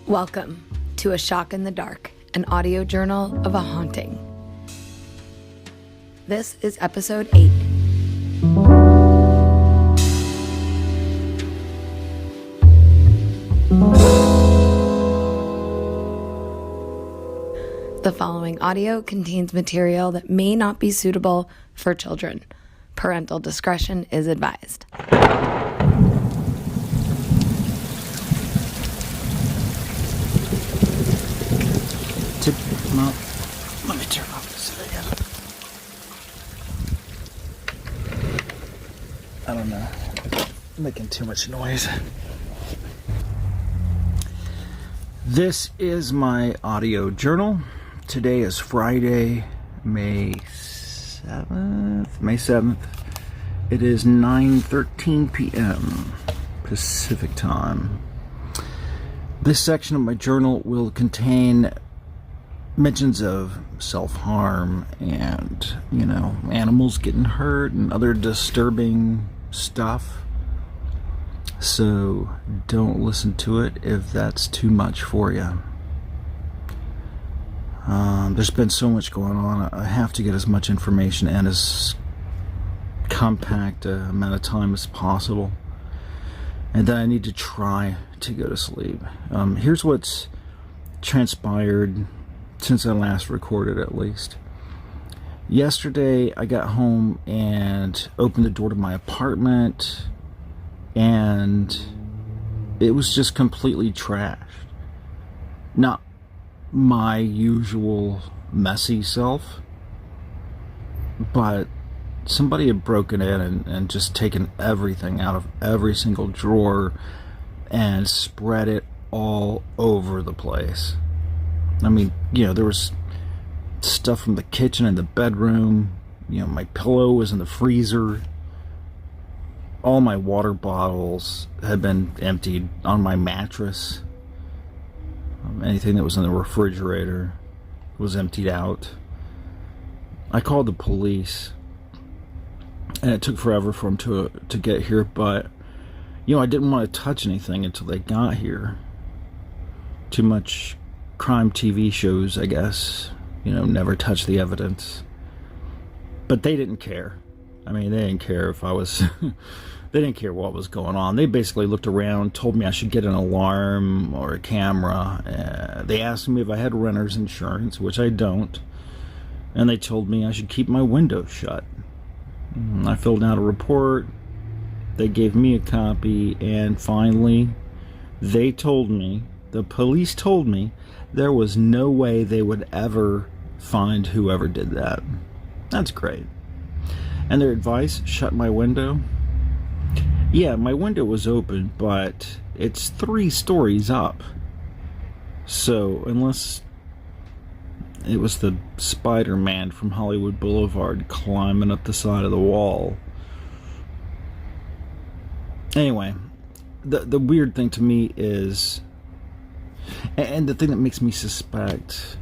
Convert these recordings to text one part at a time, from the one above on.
Welcome to A Shock in the Dark, an audio journal of a haunting. This is episode 8. The following audio contains material that may not be suitable for children. Parental discretion is advised. No, let me turn off this again. I don't know. I'm making too much noise. This is my audio journal. Today is Friday, May 7th. It is 9:13 p.m. Pacific time. This section of my journal will contain mentions of self-harm and, animals getting hurt and other disturbing stuff. So don't listen to it if that's too much for you. There's been so much going on. I have to get as much information in as compact amount of time as possible. And then I need to try to go to sleep. Here's what's transpired since I last recorded, at least. Yesterday, I got home and opened the door to my apartment, and it was just completely trashed. Not my usual messy self, but somebody had broken in and just taken everything out of every single drawer and spread it all over the place. I mean, there was stuff from the kitchen and the bedroom. My pillow was in the freezer. All my water bottles had been emptied on my mattress. Anything that was in the refrigerator was emptied out. I called the police, and it took forever for them to get here, but, I didn't want to touch anything until they got here. Too much crime TV shows, I guess, never touch the evidence. But they didn't care. I mean, they didn't care if I was they didn't care what was going on. They basically looked around, told me I should get an alarm or a camera. They asked me if I had renter's insurance, which I don't, and they told me I should keep my windows shut. I filled out a report. They gave me a copy, and finally the police told me there was no way they would ever find whoever did that. That's great. And their advice, shut my window. Yeah, my window was open, but it's 3 stories up. So, unless it was the Spider-Man from Hollywood Boulevard climbing up the side of the wall. Anyway, the weird thing to me is, and the thing that makes me suspect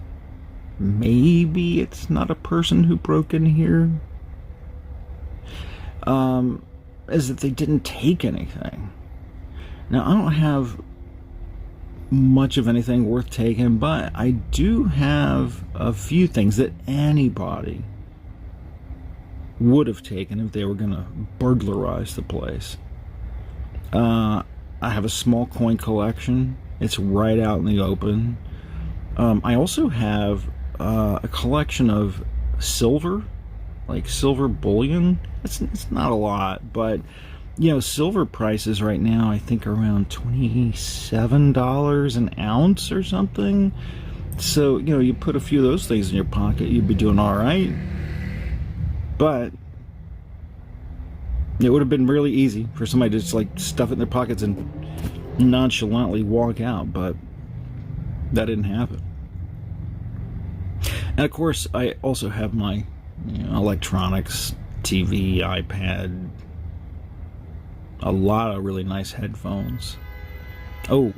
maybe it's not a person who broke in here, is that they didn't take anything. Now, I don't have much of anything worth taking, but I do have a few things that anybody would have taken if they were going to burglarize the place. I have a small coin collection. It's right out in the open. I also have a collection of silver, like silver bullion. It's not a lot, but silver prices right now I think are around $27 an ounce or something. So you put a few of those things in your pocket, you'd be doing all right. But it would have been really easy for somebody to just stuff it in their pockets and nonchalantly walk out, but that didn't happen. And of course, I also have my electronics, TV, iPad, a lot of really nice headphones. Oh,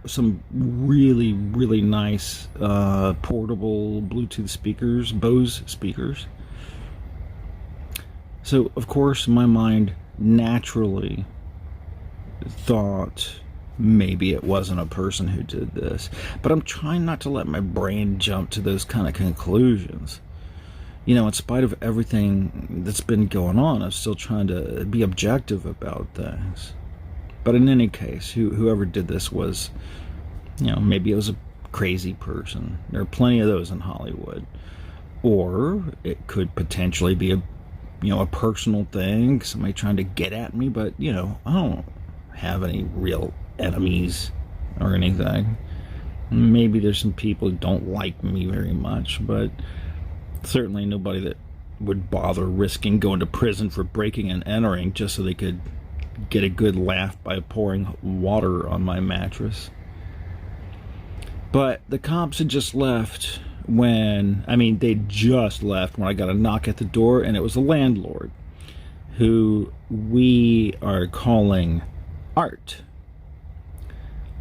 some really, really nice portable Bluetooth speakers, Bose speakers. So, of course, my mind naturally thought maybe it wasn't a person who did this. But I'm trying not to let my brain jump to those kind of conclusions. In spite of everything that's been going on, I'm still trying to be objective about things. But in any case, whoever did this was, maybe it was a crazy person. There are plenty of those in Hollywood. Or it could potentially be a personal thing, somebody trying to get at me, but, I don't have any real enemies or anything. Maybe there's some people who don't like me very much, but certainly nobody that would bother risking going to prison for breaking and entering just so they could get a good laugh by pouring water on my mattress. But the cops had just left they just left when I got a knock at the door, and it was the landlord, who we are calling Art.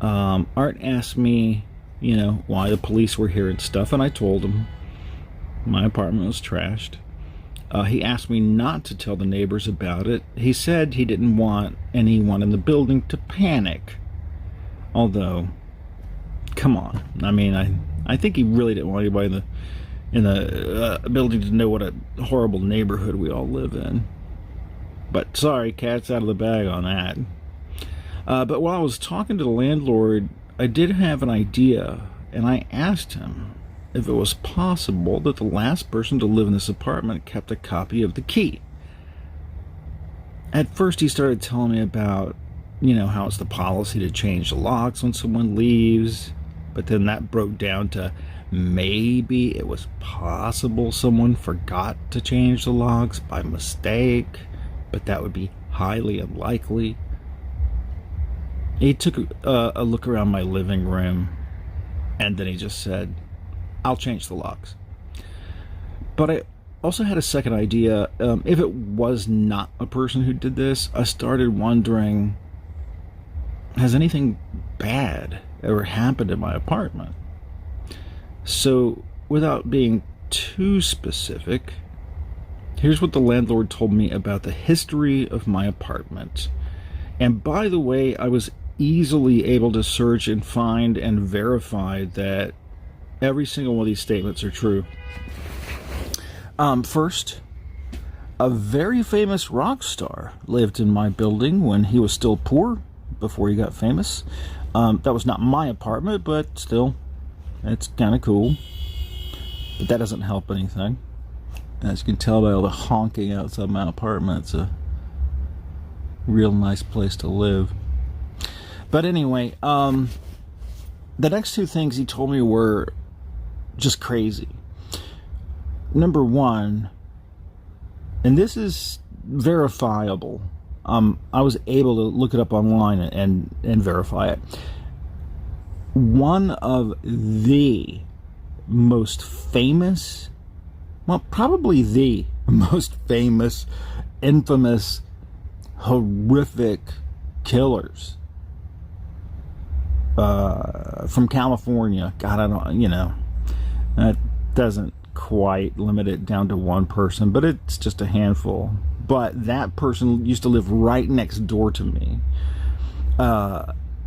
Art asked me, why the police were here and stuff, and I told him my apartment was trashed. He asked me not to tell the neighbors about it. He said he didn't want anyone in the building to panic. Although, come on. I think he really didn't want anybody in the building to know what a horrible neighborhood we all live in. But sorry, cat's out of the bag on that. But while I was talking to the landlord, I did have an idea, and I asked him if it was possible that the last person to live in this apartment kept a copy of the key. At first he started telling me about, how it's the policy to change the locks when someone leaves, but then that broke down to maybe it was possible someone forgot to change the locks by mistake, but that would be highly unlikely. He took a look around my living room, and then he just said, I'll change the locks. But I also had a second idea. If it was not a person who did this, I started wondering, has anything bad ever happened in my apartment? So, without being too specific, here's what the landlord told me about the history of my apartment. And by the way, I was easily able to search and find and verify that every single one of these statements are true. First, a very famous rock star lived in my building when he was still poor, before he got famous. That was not my apartment, but still, it's kind of cool. But that doesn't help anything. As you can tell by all the honking outside my apartment, it's a real nice place to live. But anyway, the next two things he told me were just crazy. Number one, and this is verifiable. I was able to look it up online and verify it. One of the most famous, probably the most famous, infamous, horrific killers from California. God, I don't, that doesn't quite limit it down to one person, but it's just a handful. But that person used to live right next door to me.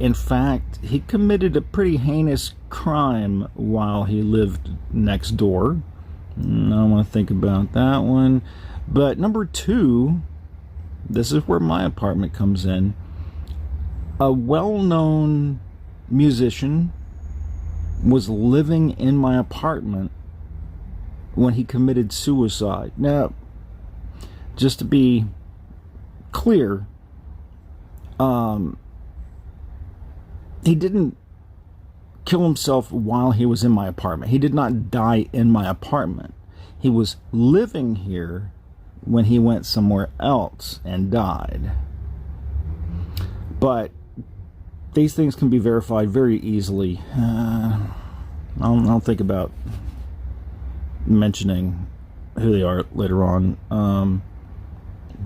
In fact, he committed a pretty heinous crime while he lived next door. I don't want to think about that one. But number two, this is where my apartment comes in. A well-known musician was living in my apartment when he committed suicide. Now, just to be clear, he didn't kill himself while he was in my apartment. He did not die in my apartment. He was living here when he went somewhere else and died. But these things can be verified very easily. I'll think about mentioning who they are later on.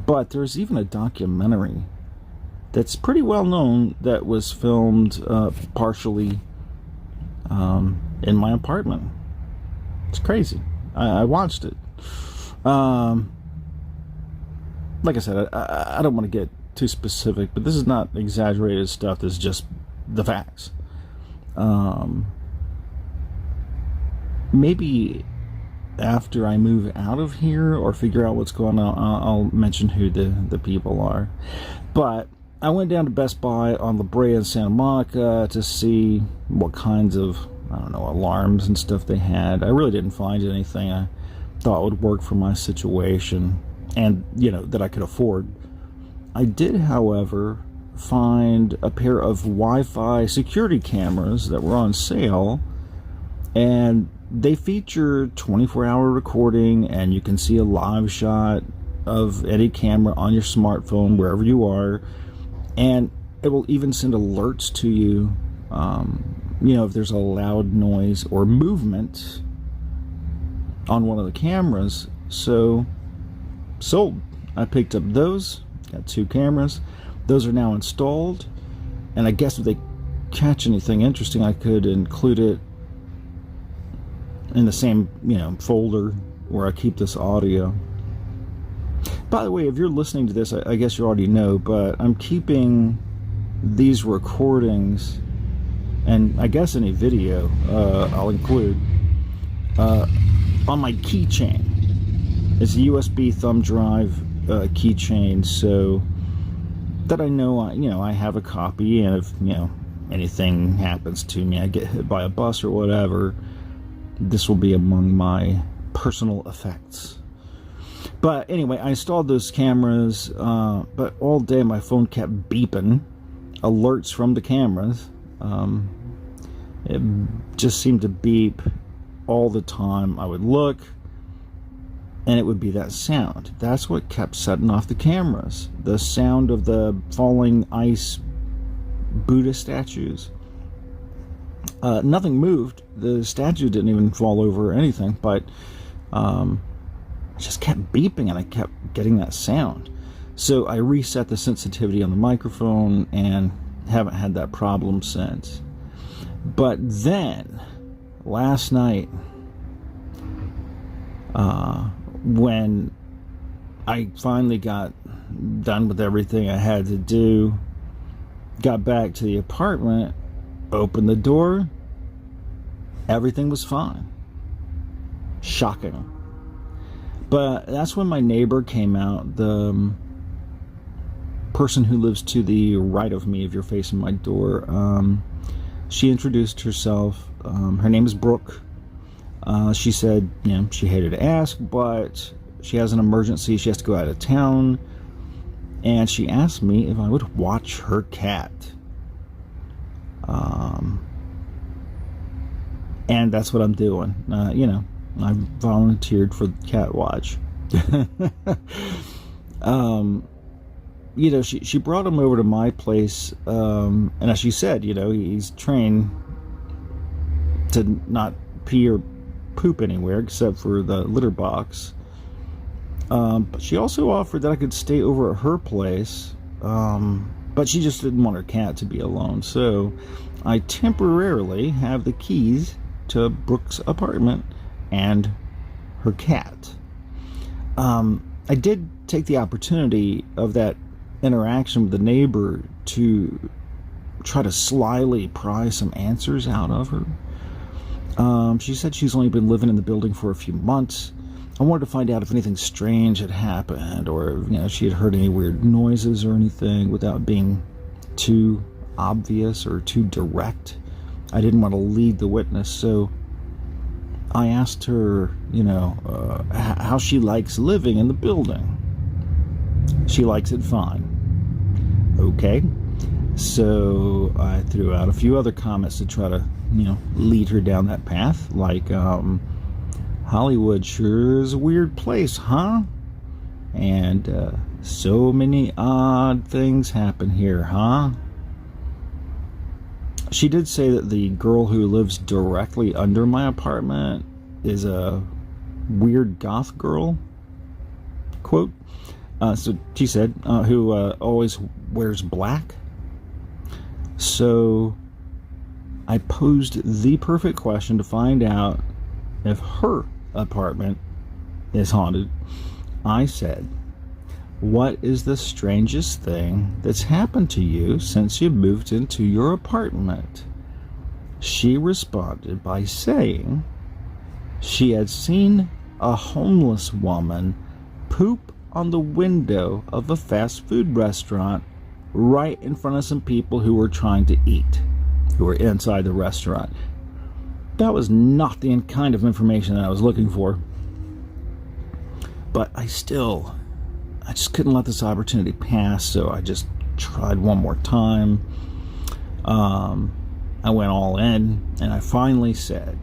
But there's even a documentary that's pretty well known that was filmed partially in my apartment. It's crazy. I watched it. Like I said, I don't want to get too specific, but this is not exaggerated stuff. This is just the facts. Maybe after I move out of here or figure out what's going on, I'll mention who the people are. But I went down to Best Buy on La Brea in Santa Monica to see what kinds of, I don't know, alarms and stuff they had. I really didn't find anything I thought would work for my situation and, that I could afford. I did, however, find a pair of Wi-Fi security cameras that were on sale, and they feature 24-hour recording, and you can see a live shot of any camera on your smartphone wherever you are, and it will even send alerts to you, if there's a loud noise or movement on one of the cameras. So, sold. I picked up those, got 2 cameras. Those are now installed, and I guess if they catch anything interesting, I could include it in the same, folder where I keep this audio. By the way, if you're listening to this, I guess you already know, but I'm keeping these recordings, and I guess any video I'll include, on my keychain. It's a USB thumb drive keychain, so that I know I have a copy, and if anything happens to me, I get hit by a bus or whatever, this will be among my personal effects. But anyway, I installed those cameras, but all day my phone kept beeping alerts from the cameras. It just seemed to beep all the time. I would look, and it would be that sound. That's what kept setting off the cameras. The sound of the falling ice Buddha statues. Nothing moved. The statue didn't even fall over or anything, but it just kept beeping, and I kept getting that sound. So I reset the sensitivity on the microphone and haven't had that problem since. But then, last night, when I finally got done with everything I had to do, got back to the apartment, opened the door, everything was fine. Shocking. But that's when my neighbor came out, the person who lives to the right of me if you're facing my door. She introduced herself. Her name is Brooke. She said, she hated to ask, but she has an emergency. She has to go out of town. And she asked me if I would watch her cat. And that's what I'm doing. I volunteered for cat watch. She brought him over to my place, and as she said, he's trained to not pee or poop anywhere except for the litter box. But she also offered that I could stay over at her place, but she just didn't want her cat to be alone. So I temporarily have the keys to Brooke's apartment and her cat. I did take the opportunity of that interaction with the neighbor to try to slyly pry some answers out of her. She said she's only been living in the building for a few months. I wanted to find out if anything strange had happened, or she had heard any weird noises or anything, without being too obvious or too direct. I didn't want to lead the witness, so I asked her, how she likes living in the building. She likes it fine. Okay. So I threw out a few other comments to try to, lead her down that path, like, Hollywood sure is a weird place, huh? And so many odd things happen here, huh? She did say that the girl who lives directly under my apartment is a weird goth girl, quote. So she said, who always wears black. So I posed the perfect question to find out if her apartment is haunted. I said, what is the strangest thing that's happened to you since you moved into your apartment? She responded by saying she had seen a homeless woman poop on the window of a fast food restaurant right in front of some people who were trying to eat, who were inside the restaurant. That was not the kind of information that I was looking for. But I just couldn't let this opportunity pass, so I just tried one more time. I went all in, and I finally said,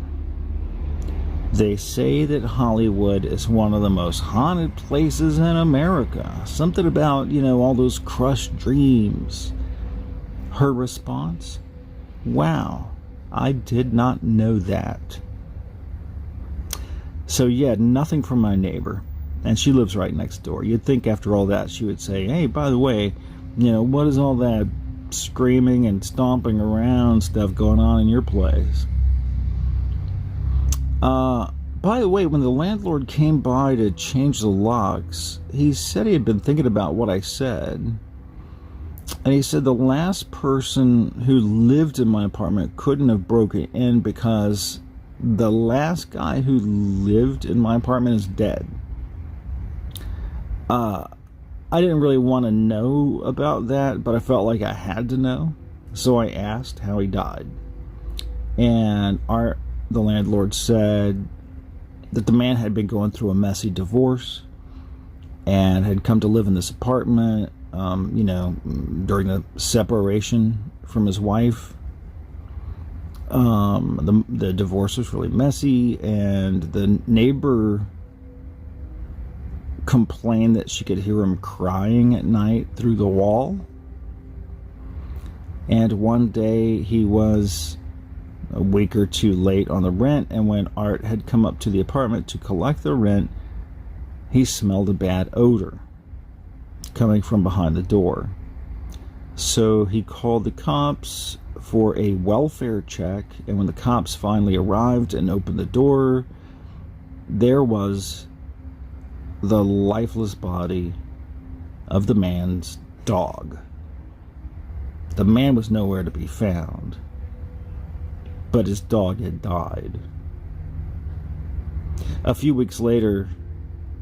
they say that Hollywood is one of the most haunted places in America. Something about, all those crushed dreams. Her response, wow, I did not know that. So yeah, nothing from my neighbor. And she lives right next door. You'd think after all that she would say, hey, by the way, what is all that screaming and stomping around stuff going on in your place? By the way, when the landlord came by to change the locks, he said he had been thinking about what I said. And he said the last person who lived in my apartment couldn't have broken in because the last guy who lived in my apartment is dead. I didn't really want to know about that, but I felt like I had to know. So I asked how he died. And the landlord said that the man had been going through a messy divorce and had come to live in this apartment, during the separation from his wife. The divorce was really messy, and the neighbor complained that she could hear him crying at night through the wall. And one day he was a week or two late on the rent, and when Art had come up to the apartment to collect the rent, he smelled a bad odor coming from behind the door. So he called the cops for a welfare check, and when the cops finally arrived and opened the door, there was the lifeless body of the man's dog. The man was nowhere to be found, but his dog had died. A few weeks later,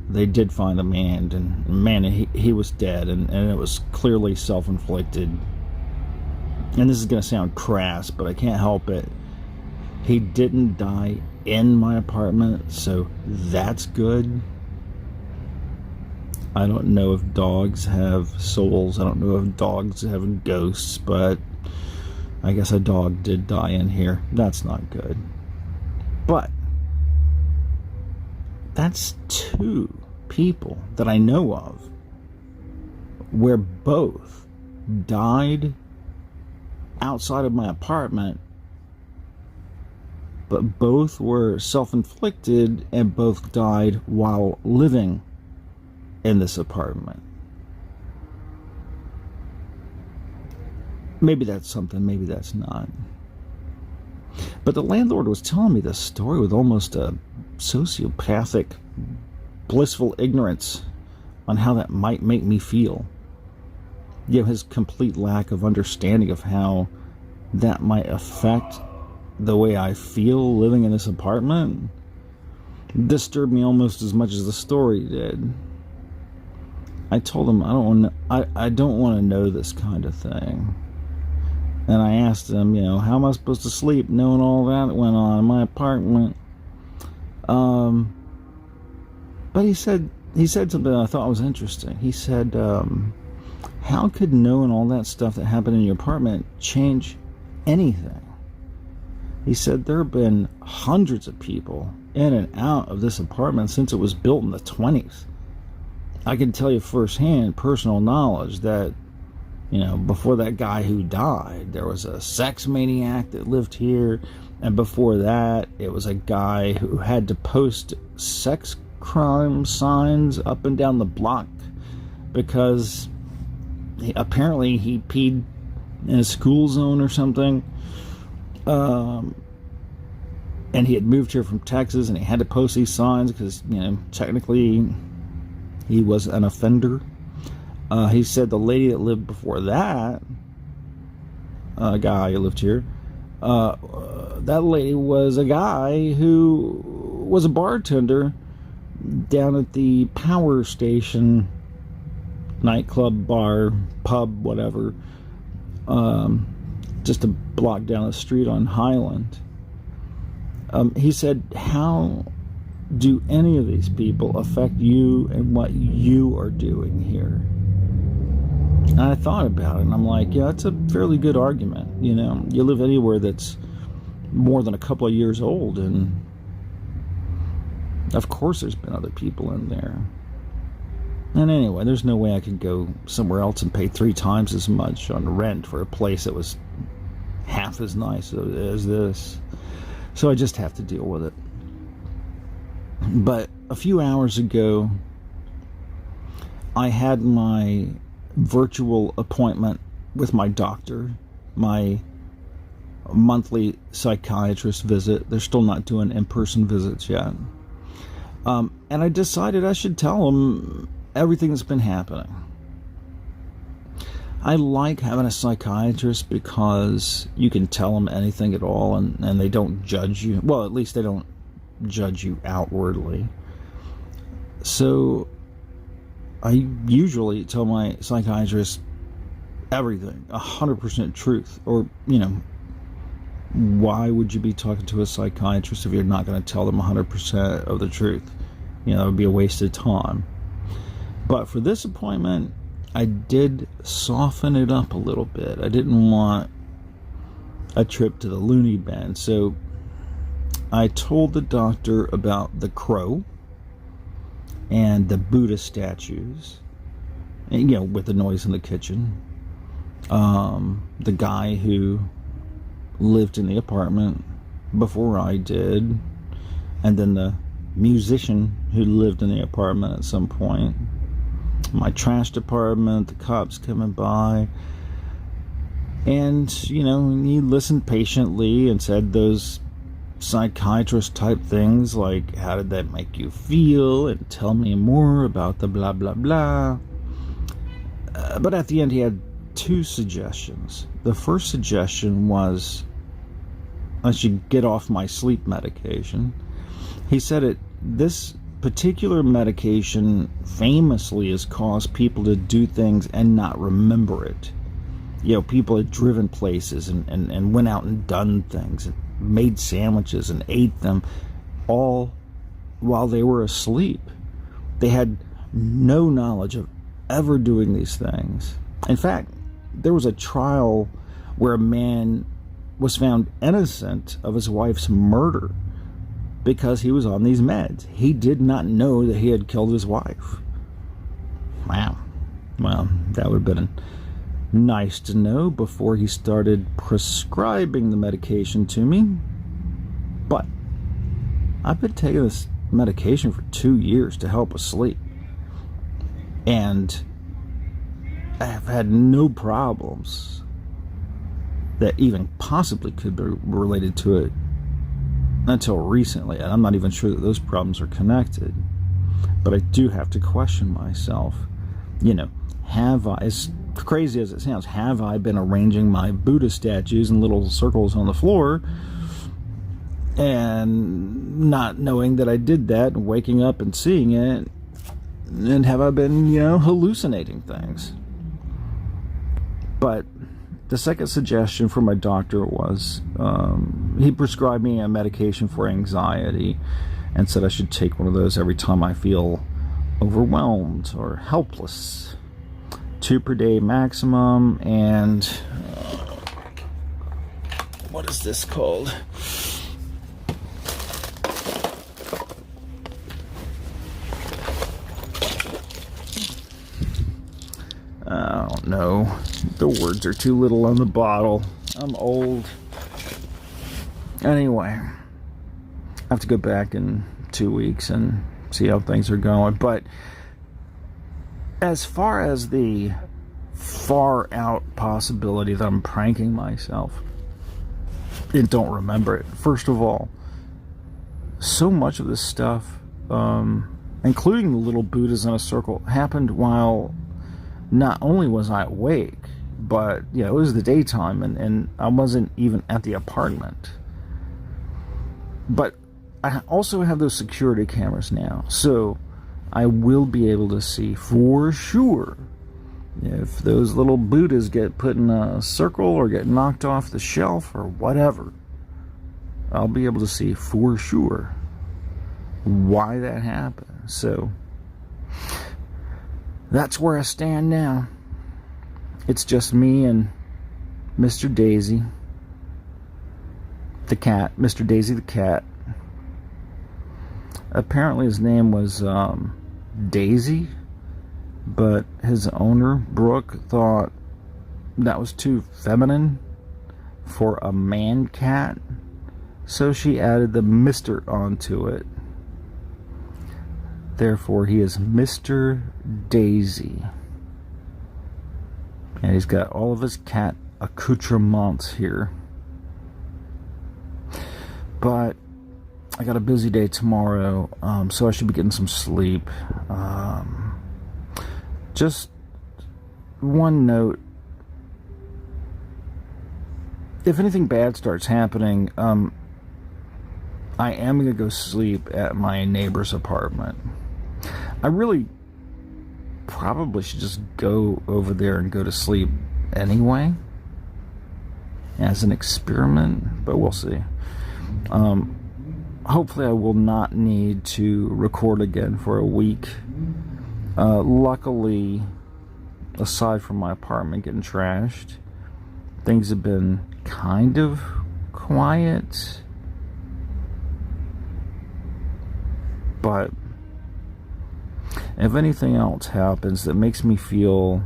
they did find the man, and he was dead, and it was clearly self-inflicted. And this is going to sound crass, but I can't help it. He didn't die in my apartment, so that's good. I don't know if dogs have souls. I don't know if dogs have ghosts, but I guess a dog did die in here. That's not good. But that's two people that I know of where both died outside of my apartment, but both were self-inflicted and both died while living in this apartment. Maybe that's something, maybe that's not. But the landlord was telling me this story with almost a sociopathic, blissful ignorance on how that might make me feel. His complete lack of understanding of how that might affect the way I feel living in this apartment disturbed me almost as much as the story did. I told him I don't want to know this kind of thing. And I asked him, how am I supposed to sleep knowing all that went on in my apartment? But he said something I thought was interesting. He said, how could knowing all that stuff that happened in your apartment change anything? He said there have been hundreds of people in and out of this apartment since it was built in the 20s. I can tell you firsthand, personal knowledge, that before that guy who died, there was a sex maniac that lived here, and before that, it was a guy who had to post sex crime signs up and down the block because apparently he peed in a school zone or something, and he had moved here from Texas, and he had to post these signs because technically he was an offender. He said the lady that lived before that, a guy who lived here, that lady was a guy who was a bartender down at the power station, nightclub, bar, pub, whatever, just a block down the street on Highland. He said, how do any of these people affect you and what you are doing here? And I thought about it, and I'm like, yeah, that's a fairly good argument. You know, you live anywhere that's more than a couple of years old, and of course there's been other people in there. And anyway, there's no way I could go somewhere else and pay 3 times as much on rent for a place that was half as nice as this. So I just have to deal with it. But a few hours ago, I had my virtual appointment with my doctor, my monthly psychiatrist visit. They're still not doing in-person visits yet. And I decided I should tell him everything that's been happening. I like having a psychiatrist because you can tell them anything at all, and they don't judge you. Well, at least they don't judge you outwardly. So I usually tell my psychiatrist everything, 100% truth. Or, you know, why would you be talking to a psychiatrist if you're not going to tell them 100% of the truth? You know, it would be a waste of time. But for this appointment, I did soften it up a little bit. I didn't want a trip to the loony bin. So I told the doctor about the crow and the Buddha statues, and, you know, with the noise in the kitchen. The guy who lived in the apartment before I did, and then the musician who lived in the apartment at some point. My trash department, the cops coming by. And, you know, he listened patiently and said those psychiatrist type things like, how did that make you feel? And tell me more about the blah, blah, blah. But at the end, he had 2 suggestions. The first suggestion was I should get off my sleep medication. He said this particular medication famously has caused people to do things and not remember it. You know, people had driven places and went out and done things and made sandwiches and ate them all while they were asleep. They had no knowledge of ever doing these things. In fact, there was a trial where a man was found innocent of his wife's murder because he was on these meds. He did not know that he had killed his wife. Wow. Well, that would have been nice to know before he started prescribing the medication to me. But I've been taking this medication for 2 years to help with sleep, and I have had no problems that even possibly could be related to it until recently, and I'm not even sure that those problems are connected. But I do have to question myself. You know, have I, as crazy as it sounds, have I been arranging my Buddha statues in little circles on the floor and not knowing that I did that and waking up and seeing it? And have I been, you know, hallucinating things? But the second suggestion from my doctor was he prescribed me a medication for anxiety and said I should take one of those every time I feel overwhelmed or helpless. 2 per day maximum. And what is this called? I don't know. The words are too little on the bottle. I'm old. Anyway, I have to go back in 2 weeks and see how things are going. But as far as the far out possibility that I'm pranking myself and don't remember it, first of all, so much of this stuff, including the little Buddhas in a circle, happened while not only was I awake, but it was the daytime, and I wasn't even at the apartment. But I also have those security cameras now, so I will be able to see for sure if those little Buddhas get put in a circle or get knocked off the shelf or whatever. I'll be able to see for sure why that happened. So that's where I stand now. It's just me and Mr. Daisy, the cat, Mr. Daisy the cat. Apparently his name was Daisy, but his owner, Brooke, thought that was too feminine for a man cat, so she added the Mr. onto it. Therefore, he is Mr. Daisy. And he's got all of his cat accoutrements here. But I got a busy day tomorrow, so I should be getting some sleep. Just one note. If anything bad starts happening, I am going to go sleep at my neighbor's apartment. I really probably should just go over there and go to sleep anyway, as an experiment, but we'll see. Hopefully I will not need to record again for a week. Luckily, aside from my apartment getting trashed, things have been kind of quiet. But if anything else happens that makes me feel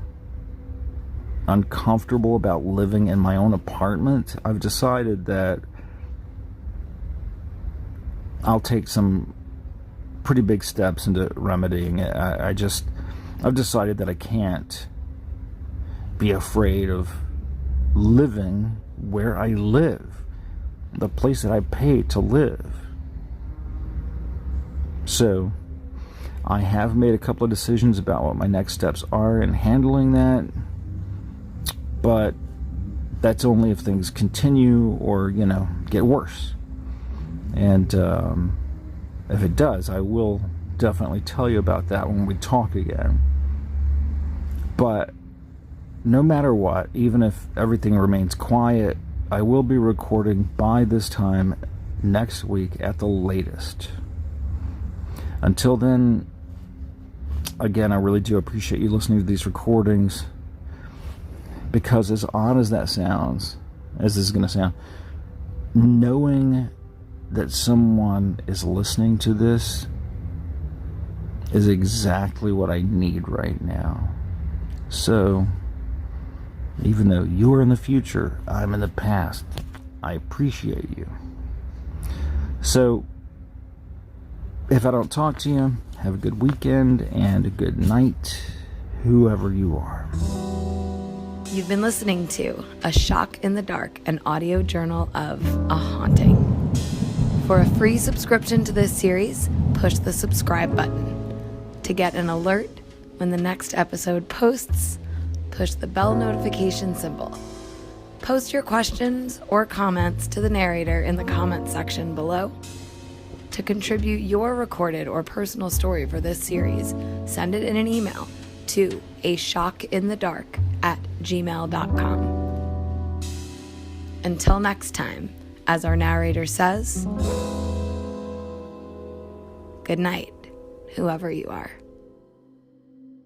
uncomfortable about living in my own apartment, I've decided that I'll take some pretty big steps into remedying it. I've decided that I can't be afraid of living where I live, the place that I pay to live. So I have made a couple of decisions about what my next steps are in handling that, but that's only if things continue or, get worse. And if it does, I will definitely tell you about that when we talk again. But no matter what, even if everything remains quiet, I will be recording by this time next week at the latest. Until then, again, I really do appreciate you listening to these recordings, because as odd as that sounds, as this is going to sound, knowing that someone is listening to this is exactly what I need right now. So, even though you're in the future, I'm in the past, I appreciate you. So, if I don't talk to you, have a good weekend and a good night, whoever you are. You've been listening to A Shock in the Dark, an audio journal of a haunting. For a free subscription to this series, push the subscribe button. To get an alert when the next episode posts, push the bell notification symbol. Post your questions or comments to the narrator in the comments section below. To contribute your recorded or personal story for this series, send it in an email to aSHOCKintheDARK@gmail.com. Until next time, as our narrator says, good night, whoever you are.